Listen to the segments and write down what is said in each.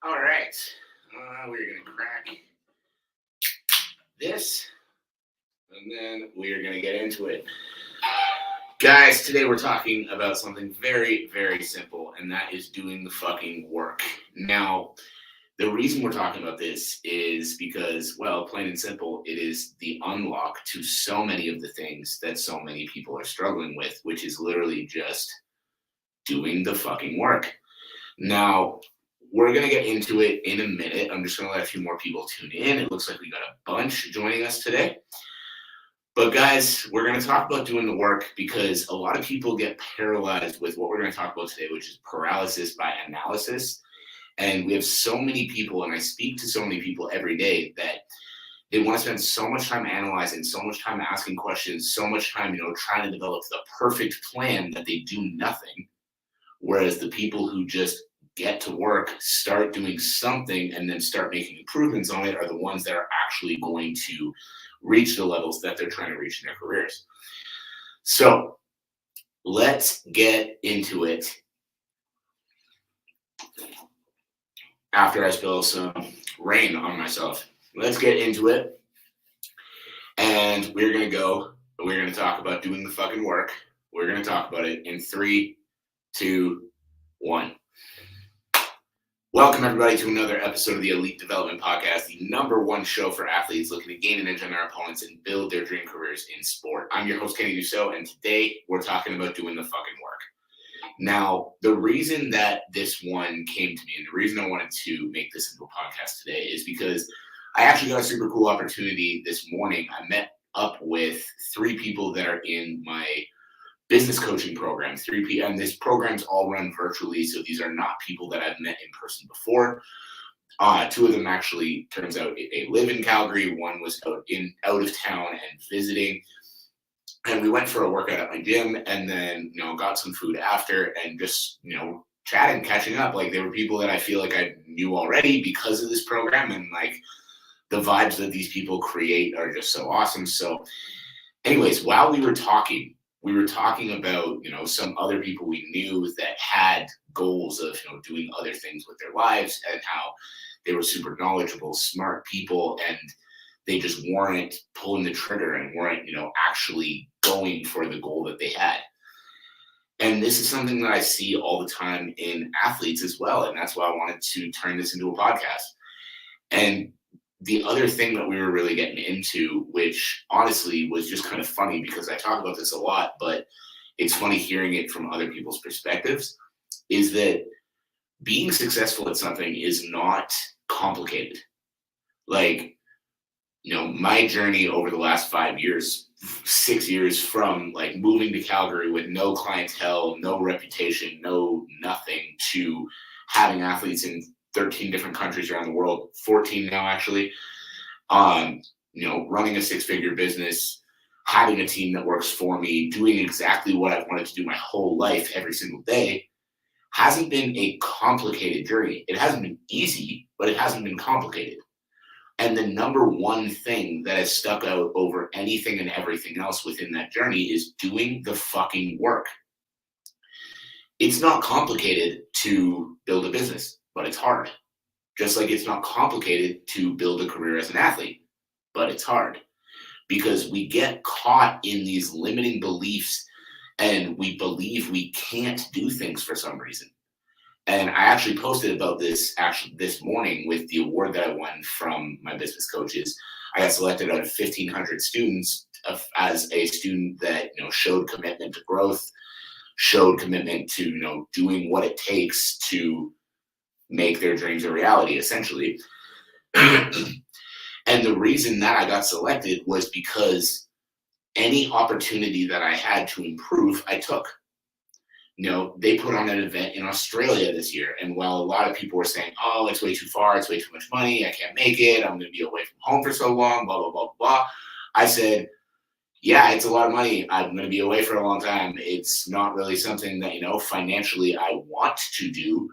All right. We're going to crack this, and then we're going to get into it. Guys, today we're talking about something very, very simple, and that is doing the fucking work. Now, the reason we're talking about this is because, well, plain and simple, it is the unlock to so many of the things that so many people are struggling with, which is literally just doing the fucking work. Now, we're going to get into it in a minute. I'm just going to let a few more people tune in. It looks like we got a bunch joining us today. But guys, we're going to talk about doing the work because a lot of people get paralyzed with what we're going to talk about today, which is paralysis by analysis. And we have so many people, and I speak to so many people every day, that they want to spend so much time analyzing, so much time asking questions, so much time, trying to develop the perfect plan that they do nothing. Whereas the people who just get to work, start doing something, and then start making improvements on it are the ones that are actually going to reach the levels that they're trying to reach in their careers. So let's get into it. After I spill some rain on myself, let's get into it. And we're going to talk about doing the fucking work. We're going to talk about it in 3, 2, 1. Welcome, everybody, to another episode of the Elite Development Podcast, the #1 show for athletes looking to gain an edge on their opponents and build their dream careers in sport. I'm your host, Kenny Dusseault, and today we're talking about doing the fucking work. Now, the reason that this one came to me and the reason I wanted to make this into a podcast today is because I actually got a super cool opportunity this morning. I met up with 3 people that are in my business coaching program, 3 people, and this program's all run virtually, so these are not people that I've met in person before. 2 of them actually, turns out, they live in Calgary. One was out of town and visiting, and we went for a workout at my gym, and then got some food after, and just chatting, catching up. Like, they were people that I feel like I knew already because of this program, and like the vibes that these people create are just so awesome. So, anyways, while we were talking about, some other people we knew that had goals of, doing other things with their lives, and how they were super knowledgeable, smart people, and they just weren't pulling the trigger and weren't, actually going for the goal that they had. And this is something that I see all the time in athletes as well. And that's why I wanted to turn this into a podcast. And the other thing that we were really getting into, which honestly was just kind of funny because I talk about this a lot, but it's funny hearing it from other people's perspectives, is that being successful at something is not complicated. Like, my journey over the last 5 years, 6 years, from like moving to Calgary with no clientele, no reputation, no nothing, to having athletes in 13 different countries around the world, 14 now actually, running a 6-figure business, having a team that works for me, doing exactly what I've wanted to do my whole life every single day, hasn't been a complicated journey. It hasn't been easy, but it hasn't been complicated. And the #1 thing that has stuck out over anything and everything else within that journey is doing the fucking work. It's not complicated to build a business, but it's hard. Just like it's not complicated to build a career as an athlete, but it's hard. Because we get caught in these limiting beliefs and we believe we can't do things for some reason. And I actually posted about this this morning with the award that I won from my business coaches. I got selected out of 1,500 students as a student that showed commitment to growth, showed commitment to doing what it takes to make their dreams a reality, essentially. And the reason that I got selected was because any opportunity that I had to improve, I took. They put on an event in Australia this year, and while a lot of people were saying, oh, it's way too far, it's way too much money, I can't make it, I'm going to be away from home for so long, blah, blah, blah, blah, I said, yeah, it's a lot of money. I'm going to be away for a long time. It's not really something that, financially I want to do,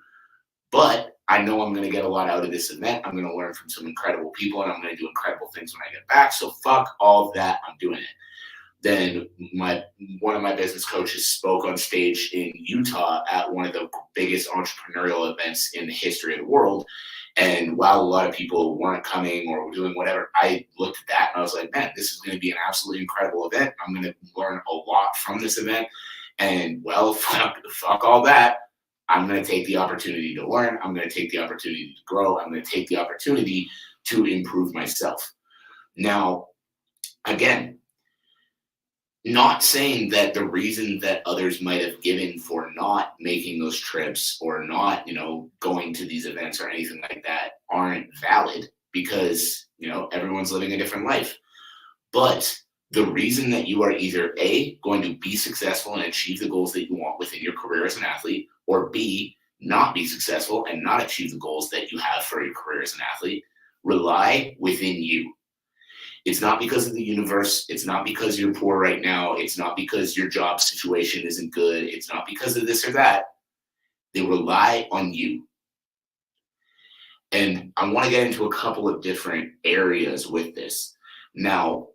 but I know I'm going to get a lot out of this event. I'm going to learn from some incredible people, and I'm going to do incredible things when I get back. So fuck all that. I'm doing it. then one of my business coaches spoke on stage in Utah at one of the biggest entrepreneurial events in the history of the world. And while a lot of people weren't coming or were doing whatever, I looked at that and I was like, man, this is going to be an absolutely incredible event. I'm going to learn a lot from this event. And well, fuck all that. I'm going to take the opportunity to learn. I'm going to take the opportunity to grow. I'm going to take the opportunity to improve myself. Now, again, not saying that the reason that others might have given for not making those trips or not, going to these events or anything like that aren't valid, because, everyone's living a different life. But the reason that you are either A, going to be successful and achieve the goals that you want within your career as an athlete, or B, not be successful and not achieve the goals that you have for your career as an athlete, rely within you. It's not because of the universe. It's not because you're poor right now. It's not because your job situation isn't good. It's not because of this or that. They rely on you. And I want to get into a couple of different areas with this. Now,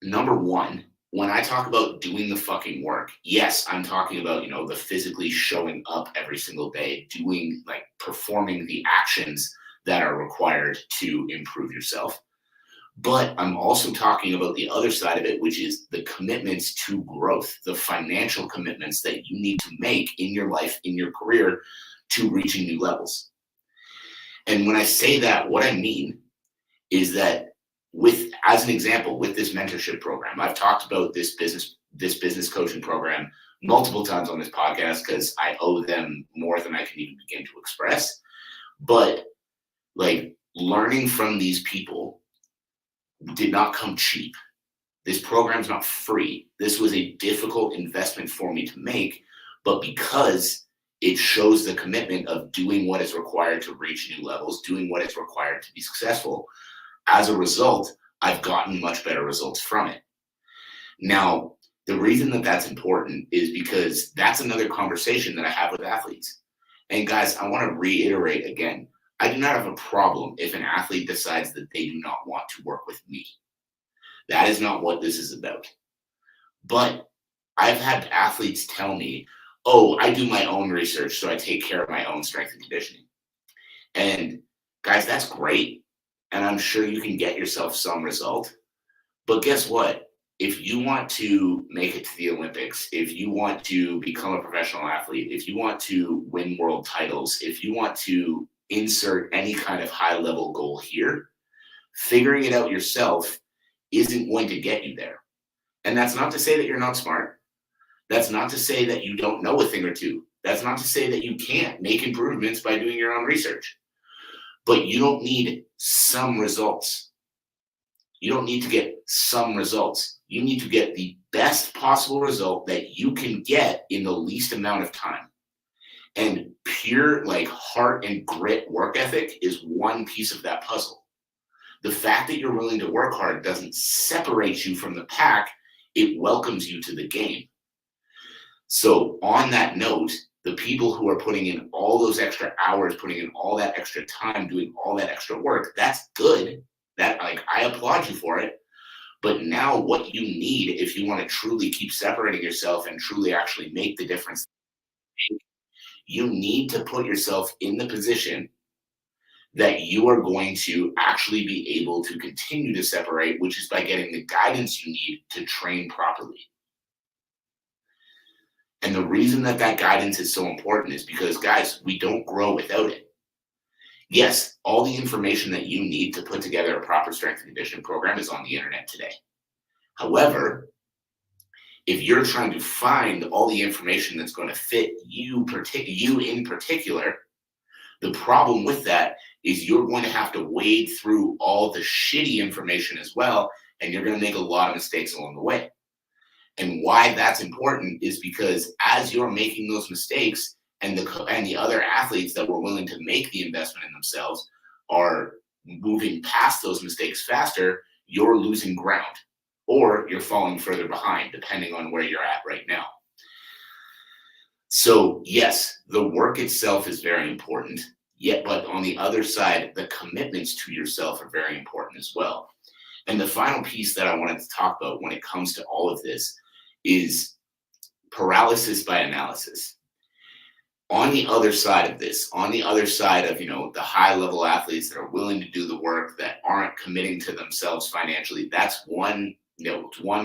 number one, when I talk about doing the fucking work, yes, I'm talking about, the physically showing up every single day, performing the actions that are required to improve yourself. But I'm also talking about the other side of it, which is the commitments to growth, the financial commitments that you need to make in your life, in your career, to reaching new levels. And when I say that, what I mean is that as an example, with this mentorship program, I've talked about this business coaching program multiple times on this podcast because I owe them more than I can even begin to express. But learning from these people did not come cheap. This program's not free. This was a difficult investment for me to make, but because it shows the commitment of doing what is required to reach new levels, doing what is required to be successful, as a result, I've gotten much better results from it. Now, the reason that that's important is because that's another conversation that I have with athletes. And guys, I want to reiterate again, I do not have a problem if an athlete decides that they do not want to work with me. That is not what this is about. But I've had athletes tell me, oh, I do my own research, so I take care of my own strength and conditioning. And guys, that's great. And I'm sure you can get yourself some result. But guess what? If you want to make it to the Olympics, if you want to become a professional athlete, if you want to win world titles, if you want to insert any kind of high-level goal here, figuring it out yourself isn't going to get you there. And that's not to say that you're not smart. That's not to say that you don't know a thing or two. That's not to say that you can't make improvements by doing your own research. But you don't need some results. You don't need to get some results. You need to get the best possible result that you can get in the least amount of time. And pure heart and grit work ethic is one piece of that puzzle. The fact that you're willing to work hard doesn't separate you from the pack. It welcomes you to the game. So on that note, the people who are putting in all those extra hours, putting in all that extra time, doing all that extra work, that's good. That I applaud you for it. But now what you need, if you want to truly keep separating yourself and truly actually make the difference, you need to put yourself in the position that you are going to actually be able to continue to separate, which is by getting the guidance you need to train properly. And the reason that guidance is so important is because, guys, we don't grow without it. Yes, all the information that you need to put together a proper strength and conditioning program is on the internet today. However, if you're trying to find all the information that's going to fit you in particular, the problem with that is you're going to have to wade through all the shitty information as well, and you're going to make a lot of mistakes along the way. And why that's important is because as you're making those mistakes, and the other athletes that were willing to make the investment in themselves are moving past those mistakes faster, you're losing ground, or you're falling further behind, depending on where you're at right now. So yes, the work itself is very important, but on the other side, the commitments to yourself are very important as well. And the final piece that I wanted to talk about when it comes to all of this is paralysis by analysis. On the other side of this, on the other side of, the high level athletes that are willing to do the work, that aren't committing to themselves financially, that's one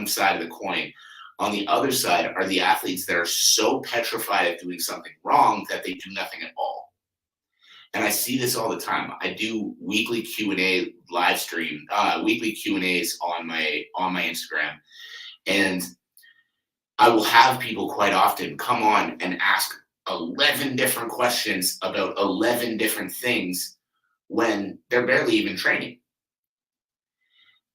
side of the coin. On the other side are the athletes that are so petrified of doing something wrong that they do nothing at all. And I see this all the time. I do weekly Q&A live stream, weekly Q&As on my Instagram, and I will have people quite often come on and ask 11 different questions about 11 different things when they're barely even training.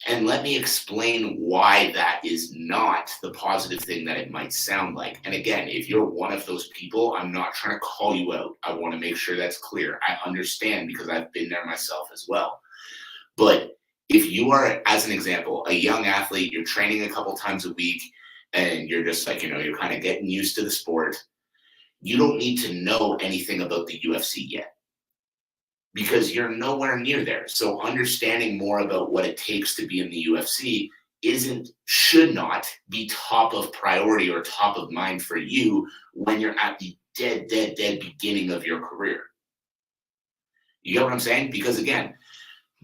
And let me explain why that is not the positive thing that it might sound like. And again, if you're one of those people, I'm not trying to call you out. I want to make sure that's clear. I understand because I've been there myself as well. But if you are, as an example, a young athlete, you're training a couple times a week, and you're just like, you're kind of getting used to the sport, you don't need to know anything about the UFC yet, because you're nowhere near there. So understanding more about what it takes to be in the UFC should not be top of priority or top of mind for you when you're at the dead beginning of your career. You get what I'm saying? Because again,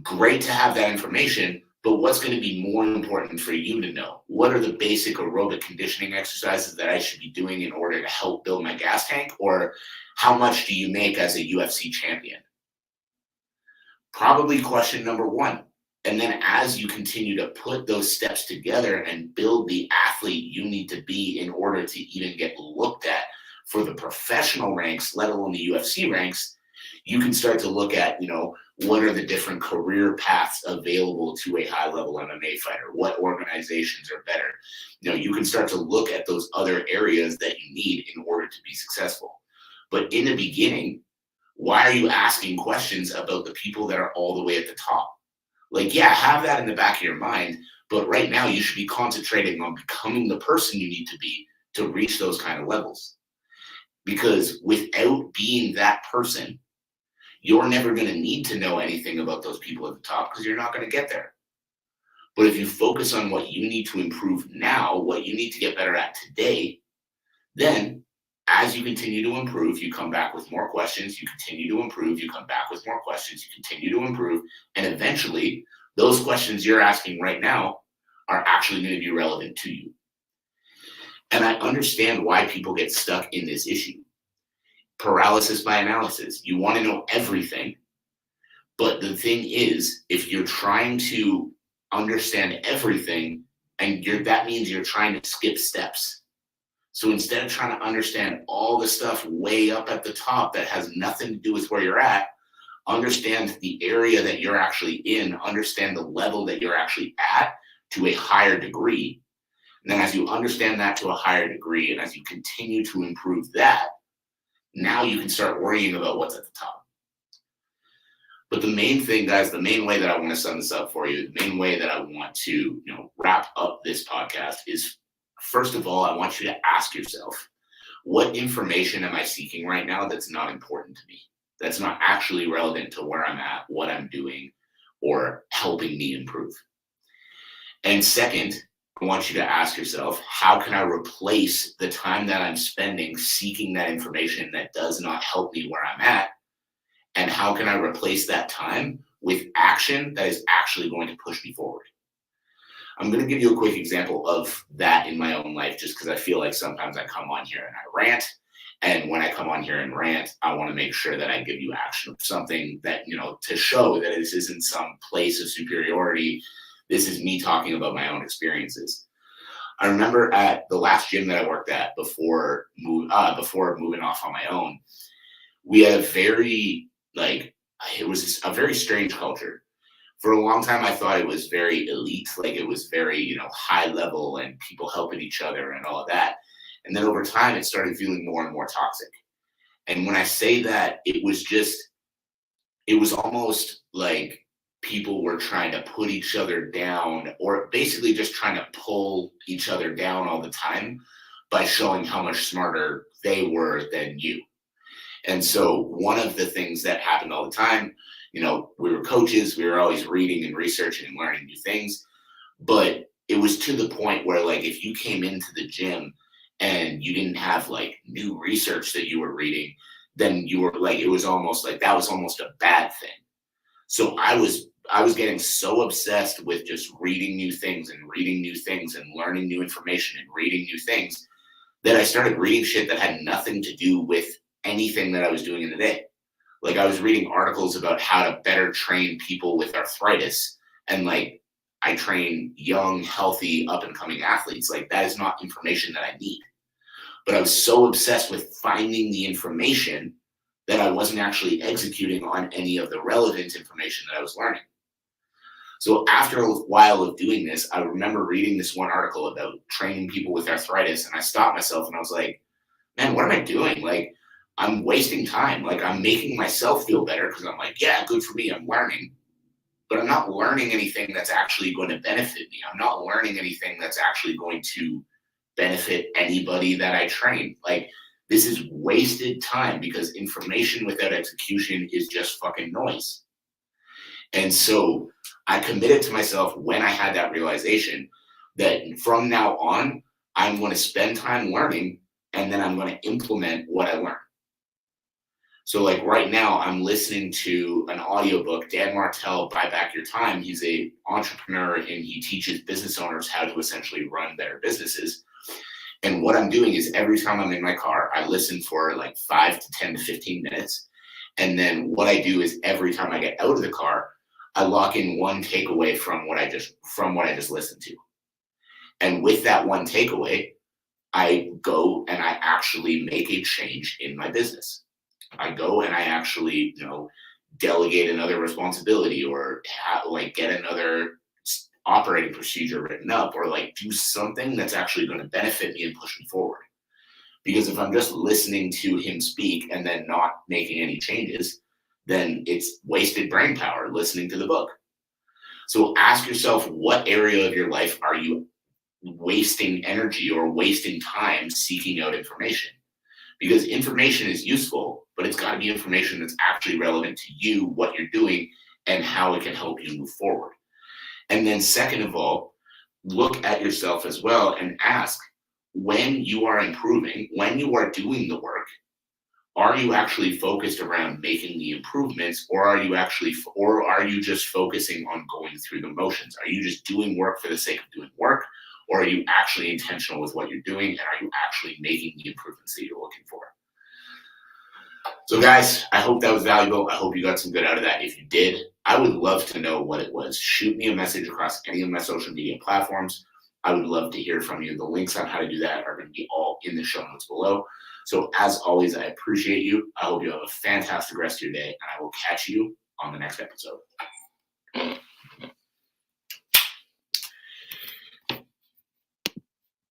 great to have that information, but what's going to be more important for you to know? What are the basic aerobic conditioning exercises that I should be doing in order to help build my gas tank? Or how much do you make as a UFC champion? Probably question number one. And then as you continue to put those steps together and build the athlete you need to be in order to even get looked at for the professional ranks, let alone the UFC ranks, you can start to look at, what are the different career paths available to a high-level MMA fighter? What organizations are better? You can start to look at those other areas that you need in order to be successful. But in the beginning, why are you asking questions about the people that are all the way at the top? Have that in the back of your mind, but right now you should be concentrating on becoming the person you need to be to reach those kind of levels. Because without being that person, you're never going to need to know anything about those people at the top, because you're not going to get there. But if you focus on what you need to improve now, what you need to get better at today, then as you continue to improve, you come back with more questions, you continue to improve, you come back with more questions, you continue to improve, and eventually those questions you're asking right now are actually going to be relevant to you. And I understand why people get stuck in this issue. Paralysis by analysis. You want to know everything. But the thing is, if you're trying to understand everything, and that means you're trying to skip steps. So instead of trying to understand all the stuff way up at the top that has nothing to do with where you're at, understand the area that you're actually in, understand the level that you're actually at to a higher degree. And then as you understand that to a higher degree, and as you continue to improve that, now you can start worrying about what's at the top. But the main thing, guys, the main way that I want to sum this up for you, the main way that I want to wrap up this podcast is, first of all, I want you to ask yourself, what information am I seeking right now that's not important to me, that's not actually relevant to where I'm at, what I'm doing, or helping me improve? And second, I want you to ask yourself, how can I replace the time that I'm spending seeking that information that does not help me where I'm at? And how can I replace that time with action that is actually going to push me forward? I'm going to give you a quick example of that in my own life, just because I feel like sometimes I come on here and I rant. And when I come on here and rant, I want to make sure that I give you action of something that, to show that this isn't some place of superiority. This is me talking about my own experiences. I remember at the last gym that I worked at before moving off on my own, we had it was a very strange culture. For a long time, I thought it was very elite, like it was very, high level and people helping each other and all of that. And then over time, it started feeling more and more toxic. And when I say that, it was almost like people were trying to put each other down, or basically just trying to pull each other down all the time by showing how much smarter they were than you. And so one of the things that happened all the time, we were coaches, we were always reading and researching and learning new things. But it was to the point where, like, if you came into the gym and you didn't have like new research that you were reading, then you were like, it was almost like that was almost a bad thing. So I was getting so obsessed with just reading new things and reading new things and learning new information and reading new things that I started reading shit that had nothing to do with anything that I was doing in the day. Like, I was reading articles about how to better train people with arthritis, and like, I train young, healthy, up and coming athletes. Like, that is not information that I need. But I was so obsessed with finding the information that I wasn't actually executing on any of the relevant information that I was learning. So after a while of doing this, I remember reading this one article about training people with arthritis, and I stopped myself and I was like, man, what am I doing? Like, I'm wasting time. Like, I'm making myself feel better because I'm like, yeah, good for me. I'm learning, but I'm not learning anything that's actually going to benefit me. I'm not learning anything that's actually going to benefit anybody that I train. Like, this is wasted time because information without execution is just fucking noise. And so I committed to myself when I had that realization that from now on, I'm going to spend time learning and then I'm going to implement what I learn. So like right now, I'm listening to an audiobook, Dan Martell, Buy Back Your Time. He's a entrepreneur and he teaches business owners how to essentially run their businesses. And what I'm doing is every time I'm in my car, I listen for like 5 to 10 to 15 minutes. And then what I do is every time I get out of the car, I lock in one takeaway from what I just listened to. And with that one takeaway, I go and I actually make a change in my business. I go and I actually, delegate another responsibility or like get another operating procedure written up or like do something that's actually going to benefit me and push me forward. Because if I'm just listening to him speak and then not making any changes, then it's wasted brain power listening to the book. So ask yourself, what area of your life are you wasting energy or wasting time seeking out information? Because information is useful, but it's got to be information that's actually relevant to you, what you're doing, and how it can help you move forward. And then second of all, look at yourself as well and ask, when you are improving, when you are doing the work, are you actually focused around making the improvements, or are you just focusing on going through the motions? Are you just doing work for the sake of doing work, or are you actually intentional with what you're doing, and are you actually making the improvements that you're looking for? So guys, I hope that was valuable. I hope you got some good out of that. If you did, I would love to know what it was. Shoot me a message across any of my social media platforms. I would love to hear from you. The links on how to do that are going to be all in the show notes below. So as always, I appreciate you. I hope you have a fantastic rest of your day, and I will catch you on the next episode.